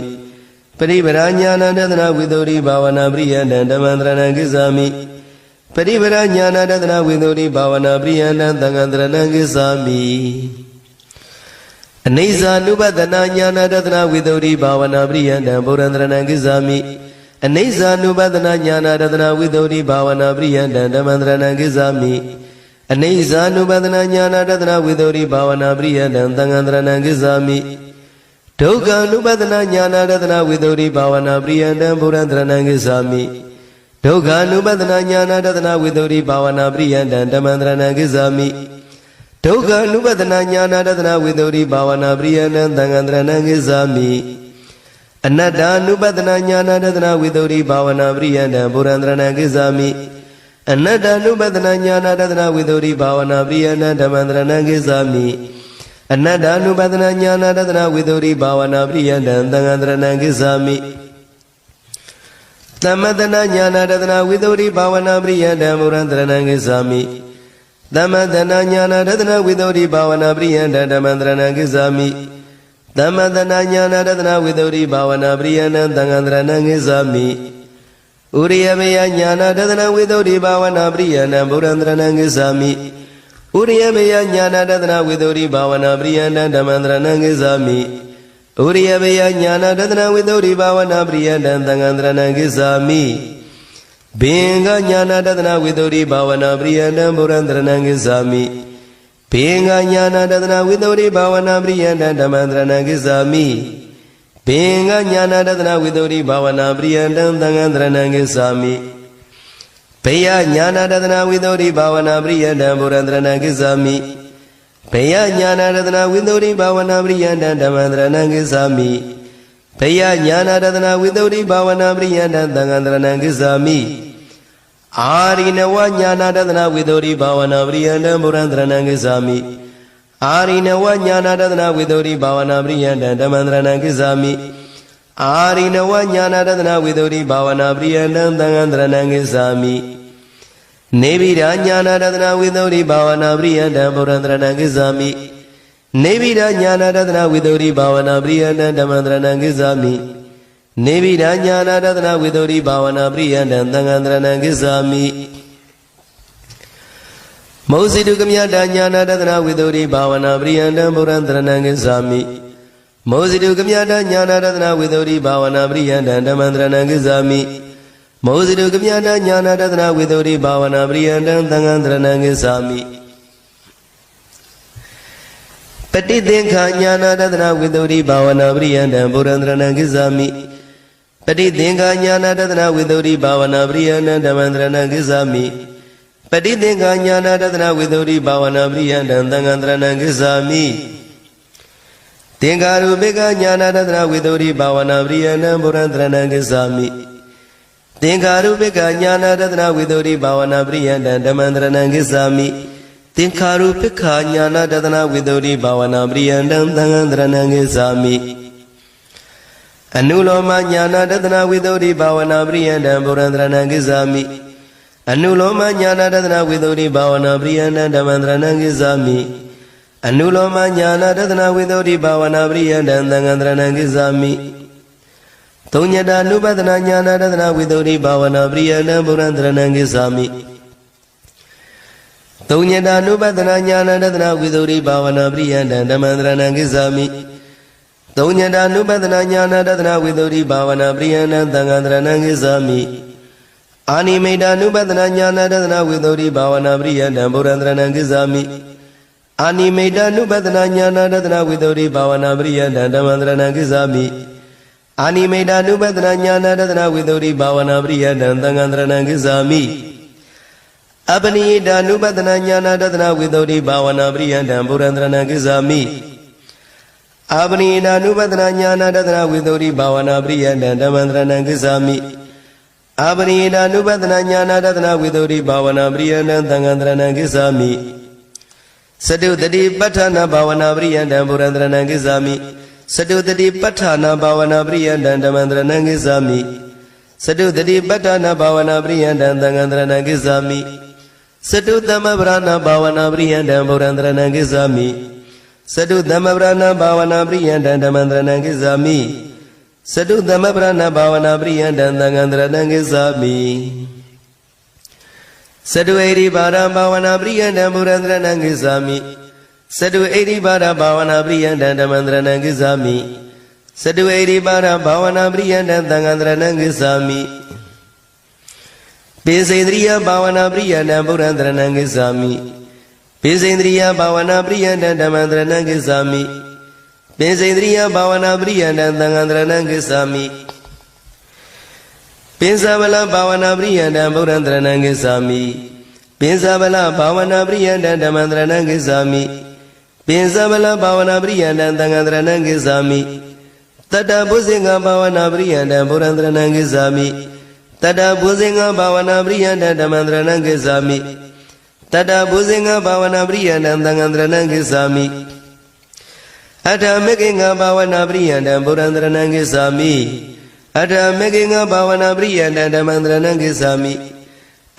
Patibara jnana radana viduri bhavana priyanda damandranang gizami Patibara jnana radana viduri bhavana priyanda damandranang gizami Anisa nubadana jnana radana viduri bhavana priyanda buradranang gizami Anisa nubadana jnana radana viduri bhavana priyanda damandranang gizami Anisa nubadana jnana radana viduri bhavana priyanda damandranang gizami Dukkha nubadana jnana radana viduri bhavana priyanda buradranang gizami Dukkha nubadana jnana radana viduri bhavana priyanda damandranang gizami Dukkha nubadana jnana radana viduri bhavana priyanda damandranang gizami Anatta nubadana jnana radana viduri bhavana priyanda buradranang gizami Anatta nubadana jnana radana viduri bhavana priyanda damandranang gizami Anatta nubadana jnana radana viduri bhavana priyanda damandranang gizami Tamadana jnana radana viduri bhavana priyanda buradranang gizami Tamadana jnana radana viduri bhavana priyanda damandranang gizami Tamadana jnana radana viduri bhavana priyanda damandranang gizami Uriyameya jnana radana viduri bhavana priyanda buradranang gizami Uriyameya jnana radana viduri bhavana priyanda damandranang gizami Uriyameya jnana radana viduri bhavana priyanda damandranang gizami Binga jnana radana viduri bhavana priyanda buradranang gizami Binga jnana radana viduri bhavana priyanda damandranang gizami Binga jnana radana viduri bhavana priyanda damandranang gizami Peya jnana radana viduri bhavana priyanda buradranang gizami Peya jnana radana viduri bhavana priyanda damandranang gizami Peya jnana radana viduri bhavana priyanda damandranang gizami အာရိနဝညာနာတသနာဝိသုဒ္ဓိဘာဝနာပရိယန္တံဗုဒ္ဓံတရဏံကိစ္ဆာမိအာရိနဝညာနာတသနာဝိသုဒ္ဓိဘာဝနာပရိယန္တံဓမ္မံတရဏံကိစ္ဆာမိအာရိနဝညာနာတသနာဝိသုဒ္ဓိဘာဝနာပရိယန္တံသံဃံတရဏံကိစ္ဆာမိနေဗိဒာညာနာတသနာဝိသုဒ္ဓိဘာဝနာပရိယန္တံဗုဒ္ဓံတရဏံကိစ္ဆာမိနေဗိဒာညာနာတသနာဝိသုဒ္ဓိဘာဝနာပရိယန္တံဓမ္မံတရဏံကိစ္ဆာမိနေဗိဒာညာနာတသနာဝိသုဒ္ဓိဘာဝနာပရိယန္တံသံဃံတရဏံကိစ္ဆာမိမောဇိတုကမြတညာနာတသနာဝိသုဒ္ဓိဘာဝနာပရိယန္တံဗုဒ္ဓံတရဏံကိစ္ဆာမိမောဇိတုကမြတညာနာတသနာဝိသုဒ္ဓိဘာဝနာပရိယန္တံဓမ္မံတရဏံကိစ္ဆာမိမောဇိတုကမြတညာနာတသနာဝိသုဒ္ဓိဘာဝနာပရိယန္တံသံဃံတရဏံကိစ္ဆာမိပฏิသင်္ခာညာနာတသနာဝိသုဒ္ဓိဘာဝနာပရိယန္တံဗုဒ္ဓံတရဏံကိစ္ဆာမိပฏิသင်္ခာညာနာတသနာဝိသုဒ္ဓိဘာဝနာပရိယန္တံဓမ္မံတရဏံကိစ္ဆာမိပฏิသင်္ခာညာနာတသနာဝိသုဒ္ဓိဘာဝနာပရိယန္တံသံဃံတရဏံကိစ္ဆာမိသင်္ခါရုပိကညာနာတသနာဝိသုဒ္ဓိဘာဝနာပရိယန္တံဗုဒ္ဓံတရဏံကိစ္ဆာမိသင်္ခါရုပိကညာနာတသနာဝိသုဒ္ဓိဘာဝနာပရိယန္တံဓမ္မံတရဏံကိစ္ဆာမိသင်္ခါရုပိကညာနာတသနာဝိသုဒ္ဓိဘာဝနာပရိယန္တံသံဃံတရဏံကိစ္ဆာမိအနုလောမညာနာတသနာဝိသုဒ္ဓိဘာဝနာပရိယန္တံဗုဒ္ဓံတရဏံကိစ္ဆာမိအနုလောမညာနာတသနာဝိသုဒ္ဓိဘာဝနာပရိယန္တံဓမ္မံတရဏံကိစ္ဆာမိအနုလောမညာနာတသနာဝိသုဒ္ဓိဘာဝနာပရိယန္တံသံဃံတရဏံကိစ္ဆာမိသုံးညတာနုပဒနာညာနာတသနာဝိသုဒ္ဓိဘာဝနာပရိယန္တံဗုဒ္ဓံတရဏံကိစ္ဆာမိသုံးညတာနုပဒနာညာနာတသနာဝိသုဒ္ဓိဘာဝနာပရိယန္တံဓမ္မံတရဏံကိစ္ဆာမိသုံးညတာနုပဒနာညာနာတသနာဝိသုဒ္ဓိဘာဝနာပရိယန္တံသံဃံတရဏံကိစ္ဆာမိအာနိမိတာနုပဒနာညာနာတသနာဝိသုဒ္ဓိဘာဝနာပရိယန္တံဗုဒ္ဓံတရဏံကိစ္ဆာမိအာနိမိတာနုပဒနာညာနာတသနာဝိသုဒ္ဓိဘာဝနာပရိယန္တံဓမ္မံတရဏံကိစ္ဆာမိအာနိမိတာနုပဒနာညာနာတသနာဝိသုဒ္ဓိဘာဝနာပရိယန္တံသံဃံတရဏံကိစ္ဆာမိအပနိယတာနုပဒနာညာနာတသနာဝိသုဒ္ဓိဘာဝနာပရိယန္တံဗုဒ္ဓံတရဏံကိစ္ဆာမိအပနိယတာနုပဒနာညာနာတသနာဝိသုဒ္ဓိဘာဝနာပရိယန္တံဓမ္မံတရဏံကိစ္ဆာမိအပနိယတာနုပဒနာညာနာတသနာဝိသုဒ္ဓိဘာဝနာပရိယန္တံသံဃံတရဏံကိစ္ဆာမိစတုတတိပဋ္ဌာနာဘာဝနာပရိယန္တံဗုဒ္ဓံတရဏံကိစ္ဆာမိစတုတတိပဋ္ဌာနာဘာဝနာပရိယန္တံဓမ္မံတရဏံကိစ္ဆာမိစတုတတိပဋ္ဌာနာဘာဝနာပရိယန္တံသံဃံတရဏံကိစ္ဆာမိစတုသမဗရဏဘာဝနာပရိယန္တံဗုဒ္ဓံတရဏံကိစ္ဆာမိစတုသမဗရဏဘာဝနာပရိယန္တံဓမ္မံတရဏံကိစ္ဆာမိစတုသမဗရဏဘာဝနာပရိယန္တံသံဃံတရဏံကိစ္ဆာမိစတုဣရိပါဒဘာဝနာပရိယန္တံဗုဒ္ဓံတရဏံကိစ္ဆာမိစတုဣရိပါဒဘာဝနာပရိယန္တံဓမ္မံတရဏံကိစ္ဆာမိစတုဣရိပါဒဘာဝနာပရိယန္တံသံဃံတရဏံကိစ္ဆာမိပိစေန္ဒြိယဘာဝနာပရိယန္တံဗုဒ္ဓံတရဏံကိစ္ဆာမိပိစေန္ဒြိယဘာဝနာပရိယန္တံဓမ္မံတရဏံကိစ္ဆာမိပိစေန္ဒြိယဘာဝနာပရိယန္တံသံဃံတရဏံကိစ္ဆာမိပိစဗလဘာဝနာပရိယန္တံဗုဒ္ဓံတရဏံကိစ္ဆာမိပိစဗလဘာဝနာပရိယန္တံဓမ္မံတရဏံကိစ္ဆာမိပိစဗလဘာဝနာပရိယန္တံသံဃံတရဏံကိစ္ဆာမိတတ္တဘုဇင်္ဂဘာဝနာပရိယန္တံဗုဒ္ဓံတရဏံကိစ္ဆာမိတတ္တဘုဇင်္ဂဘာဝနာပရိယန္တံဓမ္မံတရဏံကိစ္ဆာမိတတ္တဘုဇင်္ဂဘာဝနာပရိယန္တံသံဃံတရဏံကိစ္ဆာမိအထမေကိင္ဂဘာဝနာပရိယန္တံဗုဒ္ဓံတရဏံကိစ္ဆာမိအထမေကိင္ဂဘာဝနာပရိယန္တံဓမ္မံတရဏံကိစ္ဆာမိ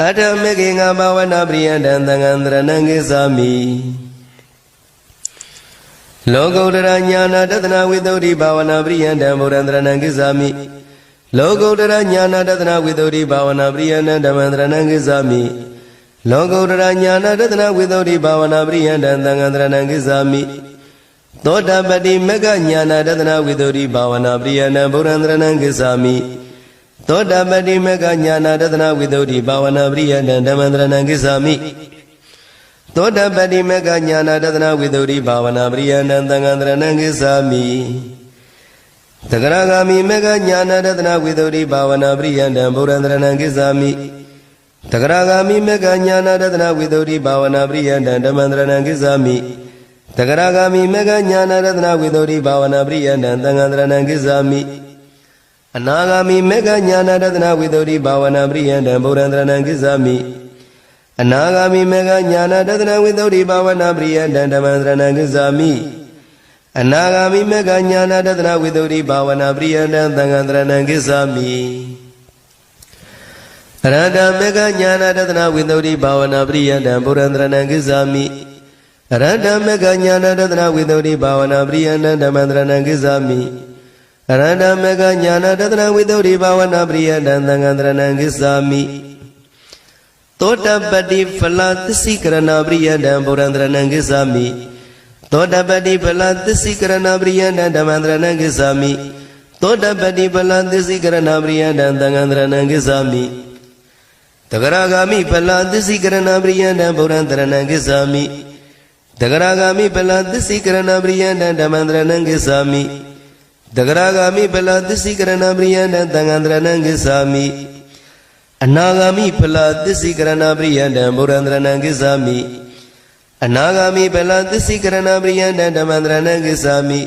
အထမေကိင္ဂဘာဝနာပရိယန္တံသံဃံတရဏံကိစ္ဆာမိလောကုတ္တရညာနာတသနာဝိသုဒ္ဓိဘာဝနာပရိယန္တံဗုဒ္ဓံတရဏံကိစ္ဆာမိလောကုတ္တရညာနာတသနာဝိသုဒ္ဓိဘာဝနာပရိယန္တံဓမ္မံတရဏံကိစ္ဆာမိလောကုတ္တရညာနာတသနာဝိသုဒ္ဓိဘာဝနာပရိယန္တံသံဃံတရဏံကိစ္ဆာမိသောတပတိမကညာနာတသနာဝိသုဒ္ဓိဘာဝနာပရိယန္တံဗုဒ္ဓံတရဏံကိစ္ဆာမိသောတပတိမကညာနာတသနာဝိသုဒ္ဓိဘာဝနာပရိယန္တံဓမ္မံတရဏံကိစ္ဆာမိသောတပတိမကညာနာတသနာဝိသုဒ္ဓိဘာဝနာပရိယန္တံသံဃံတရဏံကိစ္ဆာမိသဂရဂာမိမကညာနာတသနာဝိသုဒ္ဓိဘာဝနာပရိယန္တံဗုဒ္ဓံတရဏံကိစ္ဆာမိသဂရဂာမိမကညာနာတသနာဝိသုဒ္ဓိဘာဝနာပရိယန္တံဓမ္မံတရဏံကိစ္ဆာမိသဂရဂာမိမကညာနာတသနာဝိသုဒ္ဓိဘာဝနာပရိယန္တံသံဃံတရဏံကိစ္ဆာမိ အနာဂါမိမေဃညာနာတသနာဝိသုဒ္ဓိဘာဝနာပရိယန္တံဗုဒ္ဓံတရဏံကိစ္ဆာမိအနာဂါမိမေဃညာနာတသနာဝိသုဒ္ဓိဘာဝနာပရိယန္တံဓမ္မံတရဏံကိစ္ဆာမိအနာဂါမိမေဃညာနာတသနာဝိသုဒ္ဓိဘာဝနာပရိယန္တံသံဃံတရဏံကိစ္ဆာမိရဟတမေဃညာနာတသနာဝိသုဒ္ဓိဘာဝနာပရိယန္တံဗုဒ္ဓံတရဏံကိစ္ဆာမိရဟတမေဃညာနာတသနာဝိသုဒ္ဓိဘာဝနာပရိယန္တံဓမ္မံတရဏံကိစ္ဆာမိအရဟတမေဃညာနာတသနာဝိသုဒ္ဓိဘာဝနာပရိယန္တံသံဃံတရဏံကိစ္ဆာမိသောတပတ္တိဖလသစ္စိကရဏပရိယန္တံဗုဒ္ဓံတရဏံကိစ္ဆာမိသောတပတ္တိဖလသစ္စိကရဏပရိယန္တံဓမ္မံတရဏံကိစ္ဆာမိသောတပတ္တိဖလသစ္စိကရဏပရိယန္တံသံဃံတရဏံကိစ္ဆာမိတဂရဂာမိဖလသစ္စိကရဏပရိယန္တံဗုဒ္ဓံတရဏံကိစ္ဆာမိတဂရဂာမိဖလသစ္စိကရဏပရိယန္တံဓမ္မံတရဏံကိစ္ဆာမိတဂရဂာမိဖလသစ္စိကရဏပရိယန္တံသံဃံတရဏံကိစ္ဆာမိအနာဂာမိဖလသစ္စိကရဏပရိယန္တံဗုဒ္ဓံတရဏံကိစ္ဆာမိအနာဂာမိဖလသစ္စိကရဏပရိယန္တံဓမ္မံတရဏံကိစ္ဆာမိ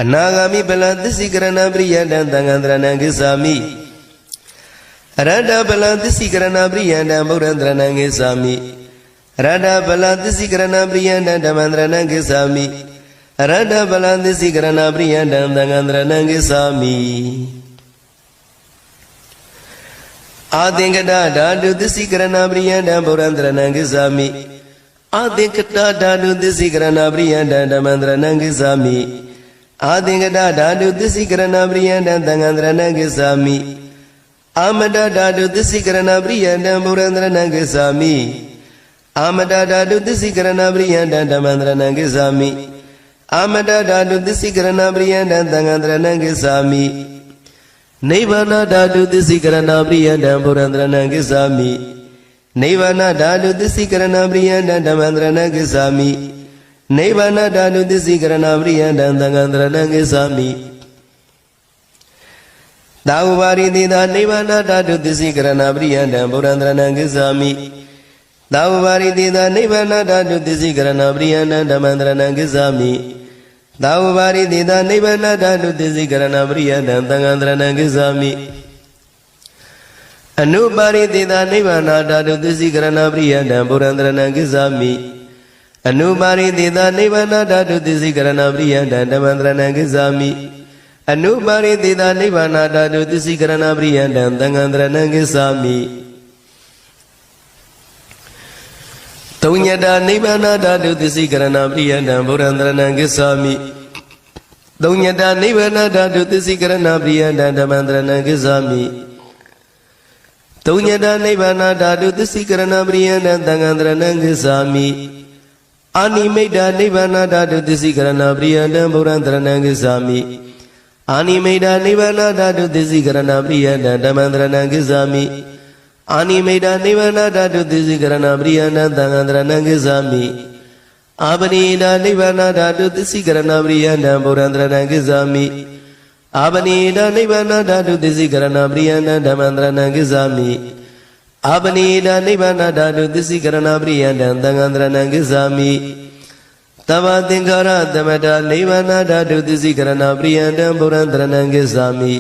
အနာဂာမိဖလသစ္စိကရဏပရိယန္တံသံဃံတရဏံကိစ္ဆာမိအရဟတဖလသစ္စိကရဏပရိယန္တံဗုဒ္ဓံတရဏံကိစ္ဆာမိအရဟတဖလသစ္စိကရဏပရိယန္တံဓမ္မံတရဏံကိစ္ဆာမိအရဟတဖလသစ္စိကရဏပရိယန္တံသံဃံတရဏံကိစ္ဆာမိအာသင်္ကတဓာတုသစ္စိကရဏပရိယန္တံဗုဒ္ဓံတရဏံကိစ္ဆာမိအာသင်္ကတဓာတုသစ္စိကရဏပရိယန္တံဓမ္မံတရဏံကိစ္ဆာမိအာသင်္ကတဓာတုသစ္စိကရဏပရိယန္တံသံဃံတရဏံကိစ္ဆာမိအာမတဓာတုသစ္စိကရဏပရိယန္တံဗုဒ္ဓံတရဏံကိစ္ဆာမိအာမတဓာတုသစ္စိကရဏပရိယန္တံဓမ္မံတရဏံကိစ္ဆာမိအာမတဓာတုသစ္စိကရဏပရိယန္တံသံဃံတရဏံကိစ္ဆာမိနိဗ္ဗာနဓာတုသစ္စိကရဏပရိယန္တံဗုဒ္ဓံတရဏံကိစ္ဆာမိနိဗ္ဗာနဓာတုသစ္စိကရဏပရိယန္တံဓမ္မံတရဏံကိစ္ဆာမိနိဗ္ဗာနဓာတုသစ္စိကရဏပရိယန္တံသံဃံတရဏံကိစ္ဆာမိသာဝပါရိတိသာနိဗ္ဗာနဓာတုသစ္စိကရဏပရိယန္တံဗုဒ္ဓံတရဏံကိစ္ဆာမိသာဝပါရိတိသာနိဗ္ဗာနဓာတုသစ္စိကရဏပရိယန္တံဓမ္မံတရဏံကိစ္ဆာမိသာဝပါရိတိသာနိဗ္ဗာနဓာတုသစ္စိကရဏပရိယန္တံသံဃံတရဏံကိစ္ဆာမိအနုပါရိတိသာနိဗ္ဗာနဓာတုသစ္စိကရဏပရိယန္တံဗုဒ္ဓံတရဏံကိစ္ဆာမိအနုပါရိတိသာနိဗ္ဗာနဓာတုသစ္စိကရဏပရိယန္တံဓမ္မံတရဏံကိစ္ဆာမိအနုပါရိတိသာနိဗ္ဗာနဓာတုသစ္စိကရဏပရိယန္တံသံဃံတရဏံကိစ္ဆာမိသုံးညတာနိဗ္ဗာနဓာတုသစ္စိကရဏပရိယန္တံဗုဒ္ဓံတရဏံကိစ္ဆာမိသုံးညတာနိဗ္ဗာနဓာတုသစ္စိကရဏပရိယန္တံဓမ္မံတရဏံကိစ္ဆာမိသုံးညတာနိဗ္ဗာနဓာတုသစ္စိကရဏပရိယန္တံသံဃံတရဏံကိစ္ဆာမိအာနိမိတ်တာနိဗ္ဗာနဓာတုသစ္စိကရဏပရိယန္တံဗုဒ္ဓံတရဏံကိစ္ဆာမိအာနိမိတ်တာနိဗ္ဗာနဓာတုသစ္စိကရဏပရိယန္တံဓမ္မံတရဏံကိစ္ဆာမိအာနိမိတ်တာနိဗ္ဗာနဓာတုသစ္စိကရဏပရိယန္တံသံဃံတရဏံကိစ္ဆာမိအာပနိတာနိဗ္ဗာနဓာတုသစ္စိကရဏပရိယန္တံဗုဒ္ဓံတရဏံကိစ္ဆာမိအာပနိတာနိဗ္ဗာနဓာတုသစ္စိကရဏပရိယန္တံဓမ္မံတရဏံကိစ္ဆာမိအာပနိတာနိဗ္ဗာနဓာတုသစ္စိကရဏပရိယန္တံသံဃံတရဏံကိစ္ဆာမိသဗ္ဗသင်္ခါရသမတာနိဗ္ဗာနဓာတုသစ္စိကရဏပရိယန္တံဗုဒ္ဓံတရဏံကိစ္ဆာမိ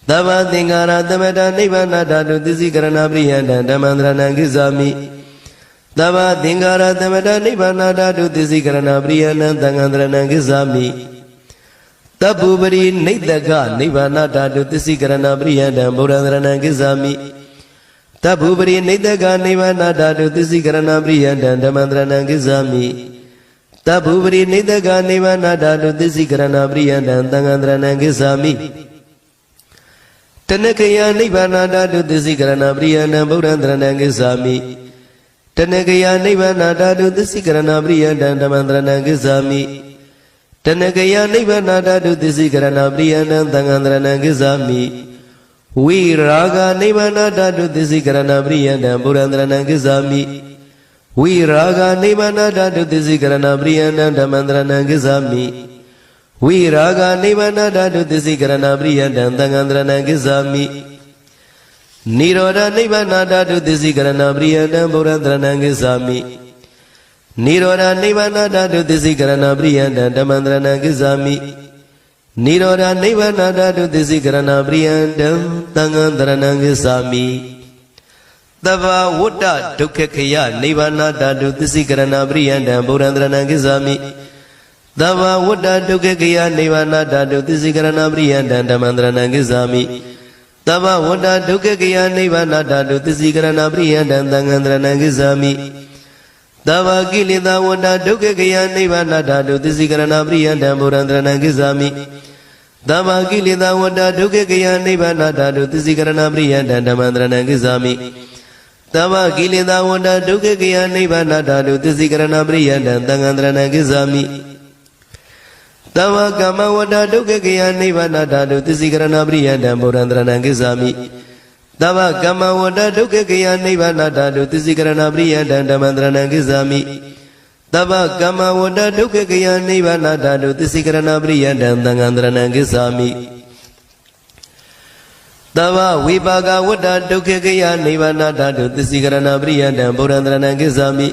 သဗ္ဗသင်္ခါရသမတာနိဗ္ဗာနဓာတုသစ္စိကရဏပရိယန္တံဓမ္မံတရဏံကိစ္ဆာမိသဗ္ဗသင်္ခါရသမတာနိဗ္ဗာနဓာတုသစ္စိကရဏပရိယန္တံသံဃံတရဏံကိစ္ဆာမိသဗ္ဗုပရိနိတကနိဗ္ဗာနဓာတုသစ္စိကရဏပရိယန္တံဗုဒ္ဓံတရဏံကိစ္ဆာမိသဗ္ဗုပရိနိတကနိဗ္ဗာနဓာတုသစ္စိကရဏပရိယန္တံဓမ္မံတရဏံကိစ္ဆာမိသဗ္ဗုပရိနိတကနိဗ္ဗာနဓာတုသစ္စိကရဏပရိယန္တံသံဃံတရဏံကိစ္ဆာမိတဏကယနိဗ္ဗာနဓာတုသစ္စိကရဏပရိယန္တံဗုဒ္ဓံတရဏံကိစ္ဆာမိတဏကယနိဗ္ဗာနဓာတုသစ္စိကရဏပရိယန္တံဓမ္မံတရဏံကိစ္ဆာမိတဏကယနိဗ္ဗာနဓာတုသစ္စိကရဏပရိယန္တံသံဃံတရဏံကိစ္ဆာမိဝိရာဂနိဗ္ဗာနဓာတုသစ္စိကရဏပရိယန္တံဗုဒ္ဓံတရဏံကိစ္ဆာမိဝိရာဂနိဗ္ဗာနဓာတုသစ္စိကရဏပရိယန္တံဓမ္မံတရဏံကိစ္ဆာမိဝိရာဂနိဗ္ဗာနဓာတုသစ္စိကရဏပရိယန္တံသံဃံတရဏံကိစ္ဆာမိနိရောဓနိဗ္ဗာနဓာတုသစ္စိကရဏပရိယန္တံဗုဒ္ဓံတရဏံကိစ္ဆာမိနိရောဓနိဗ္ဗာနဓာတုသစ္စိကရဏပရိယန္တံဓမ္မံတရဏံကိစ္ဆာမိ Niroda Nivanada to the Sikarana Briandam Tangandaranang Sami Dava Wuta Tukakaya Nivanada to the Sikarana Briandam Burandranang Sami Dava Wuta Tukakaya Nivanada to the Sikarana Briandam Damandranang Sami Dava Wuta Tukakaya Nivanada to the Sikarana Briandam Tangandaranang Sami Dava Gilida Wuta Tukakaya Nivanada to the Sikarana Briandam Burandranang Sami Dava Gilida Wuta Tukakaya Nivanada to the Sikarana Briandam Damandranang Sami Dava Gilida Wuta Tukakaya Nivanada to the Sikarana Briandam Tangandaranang Sami Dava Gama Wuta Tukakaya Nivanada to the Sikarana Briandam Burandranang Sami Dava Gama Wuta Tukakaya Nivanada to the Sikarana Briandam Damandranang Sami Dava Gama Wuta Tukakaya Nivanada to the Sikarana Briandam Tangandaranang Sami Dava Vipaga Wuta Tukakaya Nivanada to the Sikarana Briandam Burandranang Sami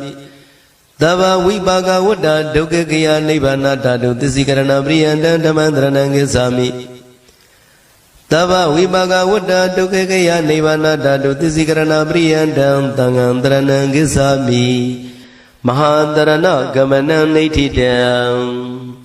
Dava Vipaga Wuta Tukakaya Nivanada to the Sikarana Briandam Damandranang Sami Dava Vipaga Wuta Tukakaya Nivanada to the Sikarana Briandam Tangandaranang Sami Mahandarana Gamanam Nitidam